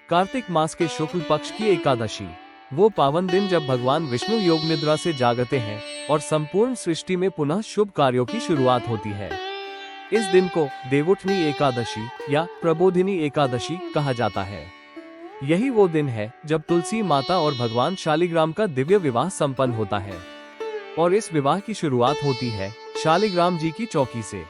कार्तिक मास के शुक्ल पक्ष की एकादशी, वो पावन दिन जब भगवान विष्णु योग निद्रा से जागते हैं और संपूर्ण सृष्टि में पुनः शुभ कार्यों की शुरुआत होती है। इस दिन को देवउठनी एकादशी या प्रबोधिनी एकादशी कहा जाता है। यही वो दिन है जब तुलसी माता और भगवान शालिग्राम का दिव्य विवाह संपन्न होता है और इस विवाह की शुरुआत होती है शालिग्राम जी की चौकी से।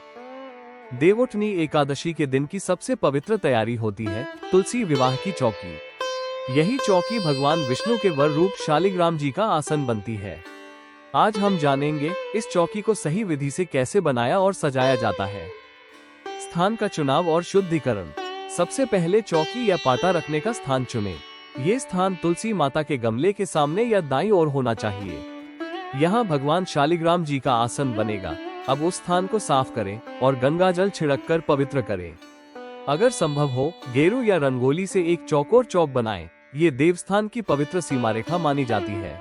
देवउठनी एकादशी के दिन की सबसे पवित्र तैयारी होती है तुलसी विवाह की चौकी। यही चौकी भगवान विष्णु के वर रूप शालिग्राम जी का आसन बनती है। आज हम जानेंगे इस चौकी को सही विधि से कैसे बनाया और सजाया जाता है। स्थान का चुनाव और शुद्धिकरण। सबसे पहले चौकी या पाटा रखने का स्थान चुनें। ये स्थान तुलसी माता के गमले के सामने या दाईं ओर होना चाहिए। यहाँ भगवान शालिग्राम जी का आसन बनेगा। अब उस स्थान को साफ करें और गंगा जल छिड़क कर पवित्र करें। अगर संभव हो गेरू या रंगोली से एक चौकोर चौक बनाएं। ये देवस्थान की पवित्र सीमा रेखा मानी जाती है।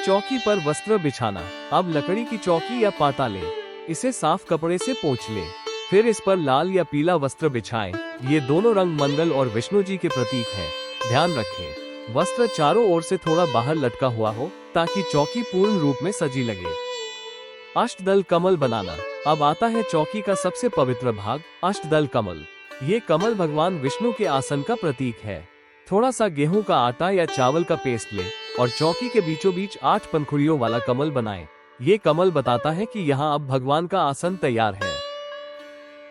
चौकी पर वस्त्र बिछाना। अब लकड़ी की चौकी या पाटा लें, इसे साफ कपड़े से पोंछ लें, फिर इस पर लाल या पीला वस्त्र बिछाएं। ये दोनों रंग मंगल और विष्णु जी के प्रतीक हैं। ध्यान रखें वस्त्र चारों ओर से थोड़ा बाहर लटका हुआ हो ताकि चौकी पूर्ण रूप में सजी लगे। अष्टदल कमल बनाना। अब आता है चौकी का सबसे पवित्र भाग, अष्टदल कमल। ये कमल भगवान विष्णु के आसन का प्रतीक है। थोड़ा सा गेहूं का आटा या चावल का पेस्ट लें और चौकी के बीचों बीच 8 पंखुड़ियों वाला कमल बनाएं। ये कमल बताता है कि यहाँ अब भगवान का आसन तैयार है।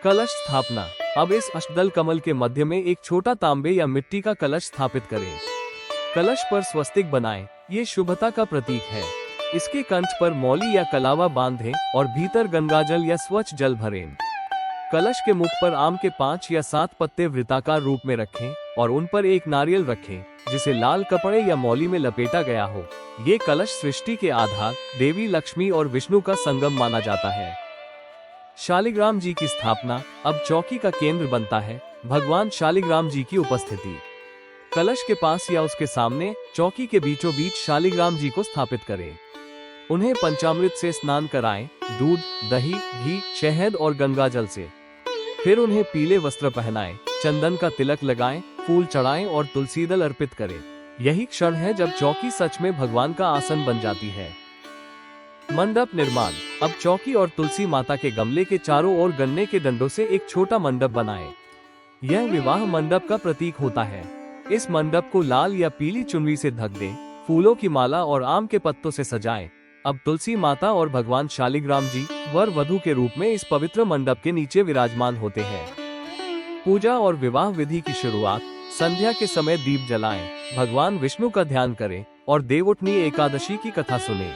कलश स्थापना। अब इस अष्टदल कमल के मध्य में एक छोटा तांबे या मिट्टी का कलश स्थापित करें। कलश पर स्वस्तिक बनाएं। ये शुभता का प्रतीक है। इसके कंठ पर मौली या कलावा बांधें और भीतर गंगाजल या स्वच्छ जल भरें। कलश के मुख पर आम के 5 या 7 पत्ते वृत्ताकार रूप में रखें और उन पर एक नारियल रखें जिसे लाल कपड़े या मौली में लपेटा गया हो। ये कलश सृष्टि के आधार देवी लक्ष्मी और विष्णु का संगम माना जाता है। शालिग्राम जी की स्थापना। अब चौकी का केंद्र बनता है भगवान शालिग्राम जी की उपस्थिति। कलश के पास या उसके सामने चौकी के बीचों बीच शालिग्राम जी को स्थापित करें। उन्हें पंचामृत से स्नान कराएं, दूध, दही, घी, शहद और गंगाजल से। फिर उन्हें पीले वस्त्र पहनाएं, चंदन का तिलक लगाएं, फूल चढ़ाएं और तुलसी दल अर्पित करें। यही क्षण है जब चौकी सच में भगवान का आसन बन जाती है। मंडप निर्माण। अब चौकी और तुलसी माता के गमले के चारों ओर गन्ने के डंडों से एक छोटा मंडप बनाएं। यह विवाह मंडप का प्रतीक होता है। इस मंडप को लाल या पीली चुनरी से ढक दें, फूलों की माला और आम के पत्तों से सजाएं। अब तुलसी माता और भगवान शालिग्राम जी वर वधू के रूप में इस पवित्र मंडप के नीचे विराजमान होते हैं। पूजा और विवाह विधि की शुरुआत। संध्या के समय दीप जलाएं, भगवान विष्णु का ध्यान करें और देवउठनी एकादशी की कथा सुनें।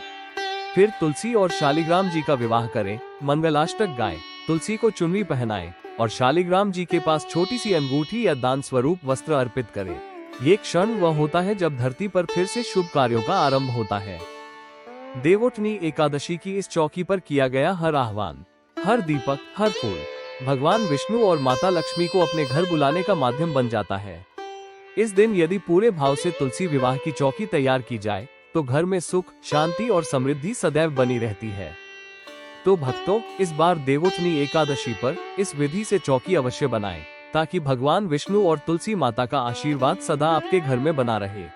फिर तुलसी और शालिग्राम जी का विवाह करें, मंगलाष्टक गाएं, तुलसी को चुनरी पहनाएं और शालिग्राम जी के पास छोटी सी अंगूठी या दान स्वरूप वस्त्र अर्पित करें। ये क्षण वह होता है जब धरती पर फिर से शुभ कार्यों का आरंभ होता है। देवउठनी एकादशी की इस चौकी पर किया गया हर आह्वान, हर दीपक, हर फूल भगवान विष्णु और माता लक्ष्मी को अपने घर बुलाने का माध्यम बन जाता है। इस दिन यदि पूरे भाव से तुलसी विवाह की चौकी तैयार की जाए तो घर में सुख, शांति और समृद्धि सदैव बनी रहती है। तो भक्तों, इस बार देवउठनी एकादशी पर इस विधि से चौकी अवश्य बनाएं ताकि भगवान विष्णु और तुलसी माता का आशीर्वाद सदा आपके घर में बना रहे।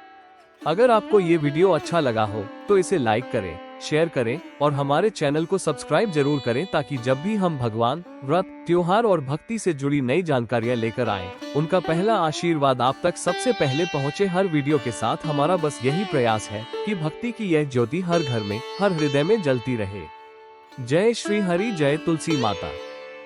अगर आपको ये वीडियो अच्छा लगा हो तो इसे लाइक करें, शेयर करें और हमारे चैनल को सब्सक्राइब जरूर करें ताकि जब भी हम भगवान, व्रत, त्योहार और भक्ति से जुड़ी नई जानकारियां लेकर आएं, उनका पहला आशीर्वाद आप तक सबसे पहले पहुंचे। हर वीडियो के साथ हमारा बस यही प्रयास है कि भक्ति की यह ज्योति हर घर में, हर हृदय में जलती रहे। जय श्री हरि, जय तुलसी माता।